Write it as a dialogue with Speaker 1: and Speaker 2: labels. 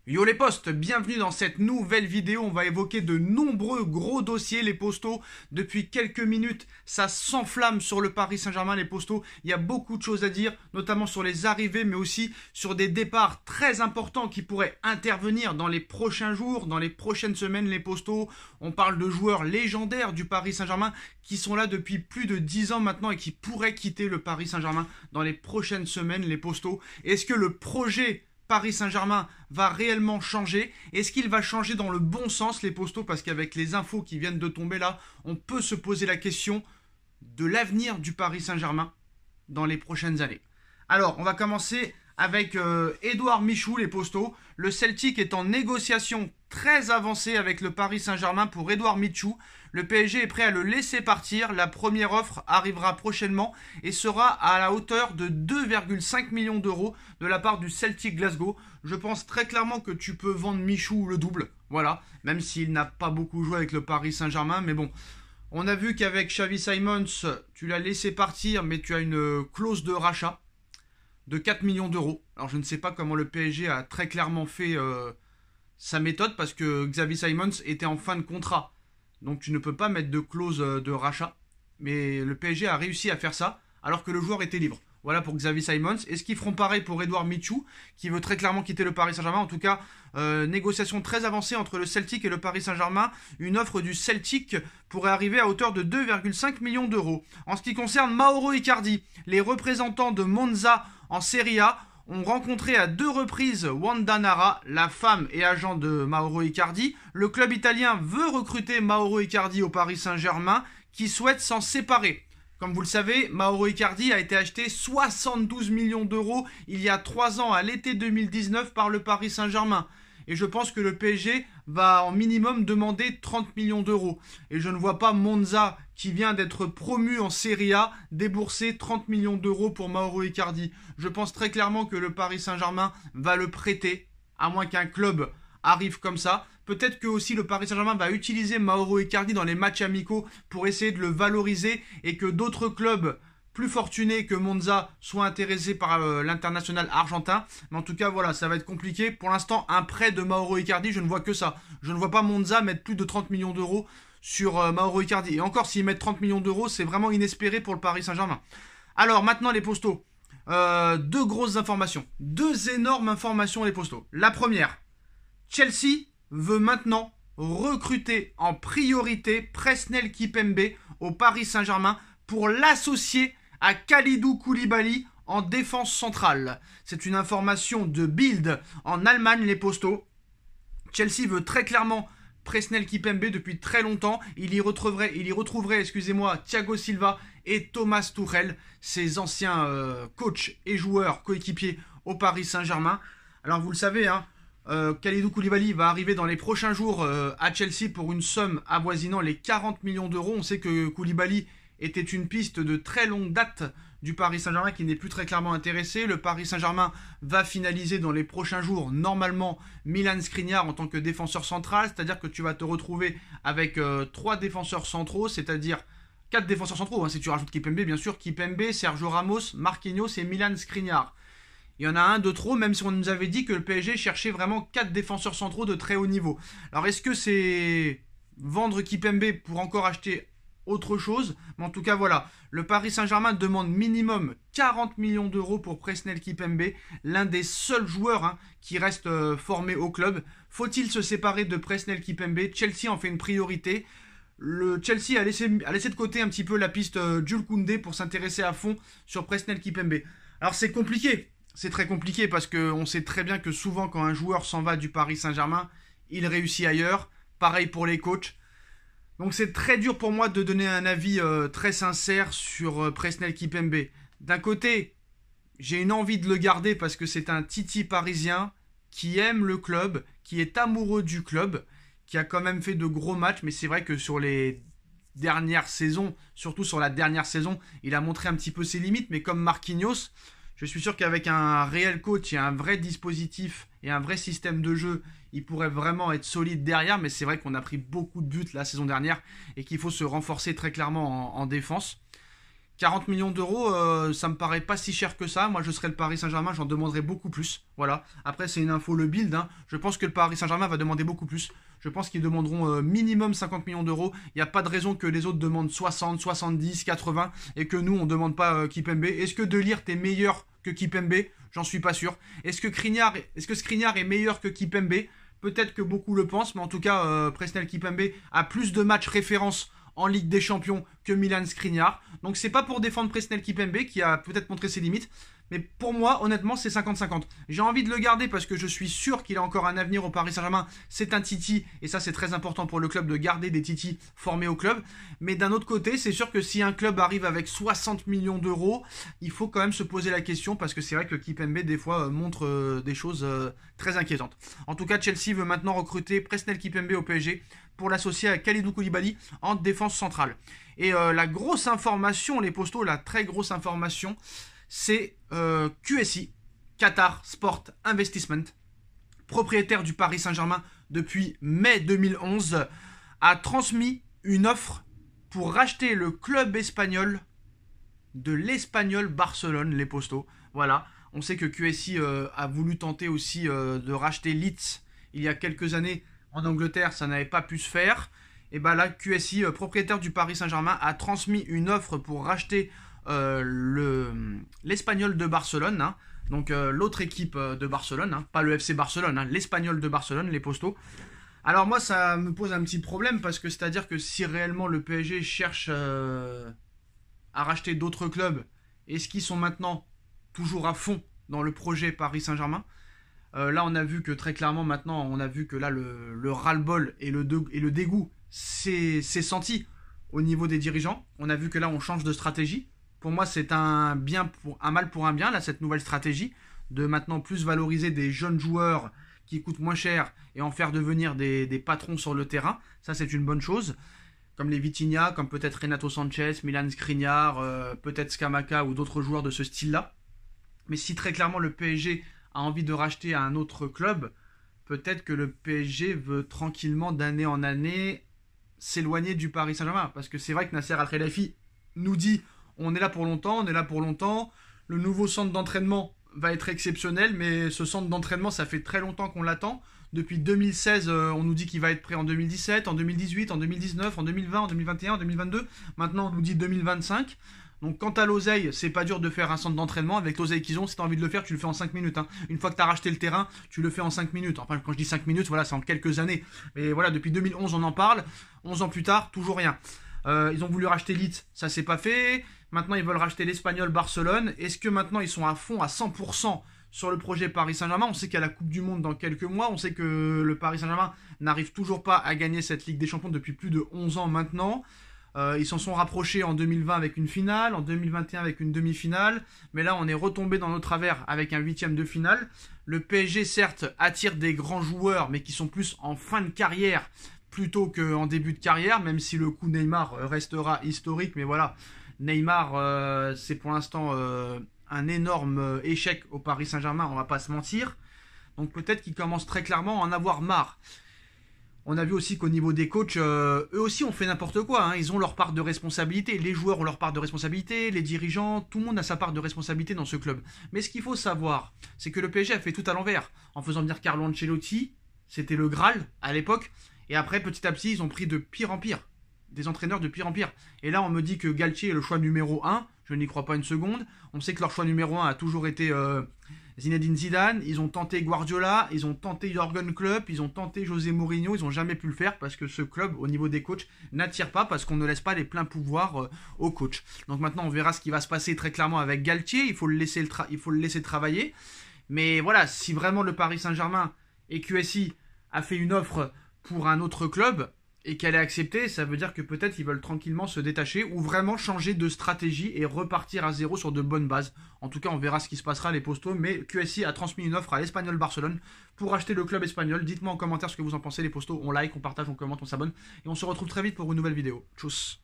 Speaker 1: Yo les postes, bienvenue dans cette nouvelle vidéo. On va évoquer de nombreux gros dossiers, les postos. Depuis quelques minutes, ça s'enflamme sur le Paris Saint-Germain, les postos. Il y a beaucoup de choses à dire, notamment sur les arrivées, mais aussi sur des départs très importants qui pourraient intervenir dans les prochains jours, dans les prochaines semaines, les postos. On parle de joueurs légendaires du Paris Saint-Germain qui sont là depuis plus de 10 ans maintenant et qui pourraient quitter le Paris Saint-Germain dans les prochaines semaines, les postos. Est-ce que le projet Paris Saint-Germain va réellement changer? Est-ce qu'il va changer dans le bon sens, les postos? Parce qu'avec les infos qui viennent de tomber là, on peut se poser la question de l'avenir du Paris Saint-Germain dans les prochaines années. Alors, on va commencer avec Édouard Michou, les postos. Le Celtic est en négociation très avancée avec le Paris Saint-Germain pour Édouard Michou. Le PSG est prêt à le laisser partir. La première offre arrivera prochainement et sera à la hauteur de 2,5 millions d'euros de la part du Celtic Glasgow. Je pense très clairement que tu peux vendre Michou le double. Voilà, même s'il n'a pas beaucoup joué avec le Paris Saint-Germain. Mais bon, on a vu qu'avec Xavi Simons, tu l'as laissé partir, mais tu as une clause de rachat de 4 millions d'euros. Alors je ne sais pas comment le PSG a très clairement fait sa méthode parce que Xavi Simons était en fin de contrat. Donc tu ne peux pas mettre de clause de rachat. Mais le PSG a réussi à faire ça alors que le joueur était libre. Voilà pour Xavi Simons. Est-ce qu'ils feront pareil pour Édouard Michou qui veut très clairement quitter le Paris Saint-Germain? En tout cas, négociation très avancée entre le Celtic et le Paris Saint-Germain. Une offre du Celtic pourrait arriver à hauteur de 2,5 millions d'euros. En ce qui concerne Mauro Icardi, les représentants de Monza en Serie A ont rencontré à 2 reprises Wanda Nara, la femme et agent de Mauro Icardi. Le club italien veut recruter Mauro Icardi au Paris Saint-Germain qui souhaite s'en séparer. Comme vous le savez, Mauro Icardi a été acheté 72 millions d'euros il y a 3 ans à l'été 2019 par le Paris Saint-Germain. Et je pense que le PSG va en minimum demander 30 millions d'euros. Et je ne vois pas Monza, qui vient d'être promu en Serie A, débourser 30 millions d'euros pour Mauro Icardi. Je pense très clairement que le Paris Saint-Germain va le prêter, à moins qu'un club arrive comme ça. Peut-être que aussi le Paris Saint-Germain va utiliser Mauro Icardi dans les matchs amicaux pour essayer de le valoriser et que d'autres clubs plus fortunés que Monza soient intéressés par l'international argentin. Mais en tout cas, voilà, ça va être compliqué. Pour l'instant, un prêt de Mauro Icardi, je ne vois que ça. Je ne vois pas Monza mettre plus de 30 millions d'euros sur Mauro Icardi. Et encore, s'ils mettent 30 millions d'euros, c'est vraiment inespéré pour le Paris Saint-Germain. Alors, maintenant, les postos. 2 grosses informations. 2 énormes informations, les postos. La première, Chelsea veut maintenant recruter en priorité Presnel Kimpembe au Paris Saint-Germain pour l'associer à Kalidou Koulibaly en défense centrale. C'est une information de Bild en Allemagne, les postos. Chelsea veut très clairement Presnel Kimpembe depuis très longtemps. Il y retrouverait Thiago Silva et Thomas Tuchel, ses anciens coachs et joueurs coéquipiers au Paris Saint-Germain. Alors vous le savez, Kalidou Koulibaly va arriver dans les prochains jours à Chelsea pour une somme avoisinant les 40 millions d'euros. On sait que Koulibaly était une piste de très longue date du Paris Saint-Germain qui n'est plus très clairement intéressé. Le Paris Saint-Germain va finaliser dans les prochains jours normalement Milan Skriniar en tant que défenseur central, c'est-à-dire que tu vas te retrouver avec 3 défenseurs centraux, c'est-à-dire 4 défenseurs centraux, si tu rajoutes Kimpembe bien sûr, Kimpembe, Sergio Ramos, Marquinhos et Milan Skriniar. Il y en a un de trop, même si on nous avait dit que le PSG cherchait vraiment 4 défenseurs centraux de très haut niveau. Alors est-ce que c'est vendre Kimpembe pour encore acheter autre chose? Mais en tout cas voilà, le Paris Saint-Germain demande minimum 40 millions d'euros pour Presnel Kimpembe, l'un des seuls joueurs qui reste formé au club. Faut-il se séparer de Presnel Kimpembe? Chelsea en fait une priorité. Le Chelsea a laissé de côté un petit peu la piste Jules Koundé pour s'intéresser à fond sur Presnel Kimpembe. Alors c'est compliqué, c'est très compliqué parce qu'on sait très bien que souvent quand un joueur s'en va du Paris Saint-Germain, il réussit ailleurs. Pareil pour les coachs. Donc c'est très dur pour moi de donner un avis très sincère sur Presnel Kimpembe. D'un côté, j'ai une envie de le garder parce que c'est un titi parisien qui aime le club, qui est amoureux du club, qui a quand même fait de gros matchs. Mais c'est vrai que sur les dernières saisons, surtout sur la dernière saison, il a montré un petit peu ses limites. Mais comme Marquinhos, je suis sûr qu'avec un réel coach et un vrai dispositif et un vrai système de jeu, il pourrait vraiment être solide derrière. Mais c'est vrai qu'on a pris beaucoup de buts la saison dernière et qu'il faut se renforcer très clairement en défense. 40 millions d'euros, ça me paraît pas si cher que ça. Moi, je serais le Paris Saint-Germain, j'en demanderais beaucoup plus. Voilà. Après, c'est une info, le build, hein. Je pense que le Paris Saint-Germain va demander beaucoup plus. Je pense qu'ils demanderont minimum 50 millions d'euros. Il n'y a pas de raison que les autres demandent 60, 70, 80 et que nous, on ne demande pas Kimpembe. Est-ce que De Ligt est meilleur que Kimpembe? J'en suis pas sûr. Est-ce que Skriniar est meilleur que Kimpembe? Peut-être que beaucoup le pensent, mais en tout cas, Presnel Kimpembe a plus de matchs références en Ligue des Champions que Milan Skriniar. Donc c'est pas pour défendre Presnel Kimpembe qui a peut-être montré ses limites. Mais pour moi, honnêtement, c'est 50-50. J'ai envie de le garder parce que je suis sûr qu'il a encore un avenir au Paris Saint-Germain. C'est un Titi, et ça c'est très important pour le club de garder des Titi formés au club. Mais d'un autre côté, c'est sûr que si un club arrive avec 60 millions d'euros, il faut quand même se poser la question parce que c'est vrai que Kimpembe des fois montre des choses très inquiétantes. En tout cas, Chelsea veut maintenant recruter Presnel Kimpembe au PSG pour l'associer à Kalidou Koulibaly en défense centrale. Et la grosse information, les postos, la très grosse information, c'est QSI, Qatar Sport Investment, propriétaire du Paris Saint-Germain depuis mai 2011, a transmis une offre pour racheter le club espagnol de l'Espagnol Barcelone, les postos. Voilà, on sait que QSI a voulu tenter aussi de racheter Leeds il y a quelques années en Angleterre, ça n'avait pas pu se faire. Et bien là, QSI, propriétaire du Paris Saint-Germain, a transmis une offre pour racheter l'Espagnol de Barcelone, hein. Donc l'autre équipe de Barcelone, hein. Pas le FC Barcelone, hein, l'Espagnol de Barcelone, les postos. Alors moi, ça me pose un petit problème parce que c'est-à-dire que si réellement le PSG cherche à racheter d'autres clubs, est-ce qu'ils sont maintenant toujours à fond dans le projet Paris Saint-Germain? Là, on a vu que très clairement maintenant, on a vu que là le ras-le-bol et le dégoût s'est senti au niveau des dirigeants. On a vu que là, on change de stratégie. Pour moi, c'est un mal pour un bien, là, cette nouvelle stratégie, de maintenant plus valoriser des jeunes joueurs qui coûtent moins cher et en faire devenir des patrons sur le terrain. Ça, c'est une bonne chose. Comme les Vitinha, comme peut-être Renato Sanchez, Milan Skriniar, peut-être Scamacca ou d'autres joueurs de ce style-là. Mais si très clairement le PSG a envie de racheter un autre club, peut-être que le PSG veut tranquillement, d'année en année, s'éloigner du Paris Saint-Germain. Parce que c'est vrai que Nasser Al-Khelaifi nous dit on est là pour longtemps, on est là pour longtemps. Le nouveau centre d'entraînement va être exceptionnel, mais ce centre d'entraînement, ça fait très longtemps qu'on l'attend. Depuis 2016, on nous dit qu'il va être prêt en 2017, en 2018, en 2019, en 2020, en 2021, en 2022. Maintenant, on nous dit 2025. Donc, quant à l'oseille, c'est pas dur de faire un centre d'entraînement. Avec l'oseille qu'ils ont, si tu as envie de le faire, tu le fais en 5 minutes. Hein. Une fois que tu as racheté le terrain, tu le fais en 5 minutes. Enfin, quand je dis 5 minutes, voilà, c'est en quelques années. Mais voilà, depuis 2011, on en parle. 11 ans plus tard, toujours rien. Ils ont voulu racheter Leeds, ça s'est pas fait. Maintenant, ils veulent racheter l'Espagnol Barcelone. Est-ce que maintenant, ils sont à fond, à 100% sur le projet Paris Saint-Germain? On sait qu'il y a la Coupe du Monde dans quelques mois. On sait que le Paris Saint-Germain n'arrive toujours pas à gagner cette Ligue des Champions depuis plus de 11 ans maintenant. Ils s'en sont rapprochés en 2020 avec une finale, en 2021 avec une demi-finale. Mais là, on est retombé dans nos travers avec un huitième de finale. Le PSG, certes, attire des grands joueurs, mais qui sont plus en fin de carrière plutôt qu'en début de carrière, même si le coup Neymar restera historique. Mais voilà, Neymar, c'est pour l'instant un énorme échec au Paris Saint-Germain, on va pas se mentir. Donc peut-être qu'ils commencent très clairement à en avoir marre. On a vu aussi qu'au niveau des coachs, eux aussi ont fait n'importe quoi, hein. Ils ont leur part de responsabilité, les joueurs ont leur part de responsabilité, les dirigeants, tout le monde a sa part de responsabilité dans ce club. Mais ce qu'il faut savoir, c'est que le PSG a fait tout à l'envers. En faisant venir Carlo Ancelotti, c'était le Graal à l'époque, et après petit à petit ils ont pris de pire en pire. Des entraîneurs de pire en pire. Et là, on me dit que Galtier est le choix numéro 1. Je n'y crois pas une seconde. On sait que leur choix numéro 1 a toujours été Zinedine Zidane. Ils ont tenté Guardiola, ils ont tenté Jürgen Klopp, ils ont tenté José Mourinho. Ils n'ont jamais pu le faire parce que ce club, au niveau des coachs, n'attire pas parce qu'on ne laisse pas les pleins pouvoirs aux coachs. Donc maintenant, on verra ce qui va se passer très clairement avec Galtier. Il faut le laisser travailler. Mais voilà, si vraiment le Paris Saint-Germain et QSI a fait une offre pour un autre club et qu'elle est acceptée, ça veut dire que peut-être ils veulent tranquillement se détacher ou vraiment changer de stratégie et repartir à zéro sur de bonnes bases. En tout cas, on verra ce qui se passera, les postos, mais QSI a transmis une offre à l'Espagnol Barcelone pour acheter le club espagnol. Dites-moi en commentaire ce que vous en pensez, les postos. On like, on partage, on commente, on s'abonne et on se retrouve très vite pour une nouvelle vidéo. Tchuss.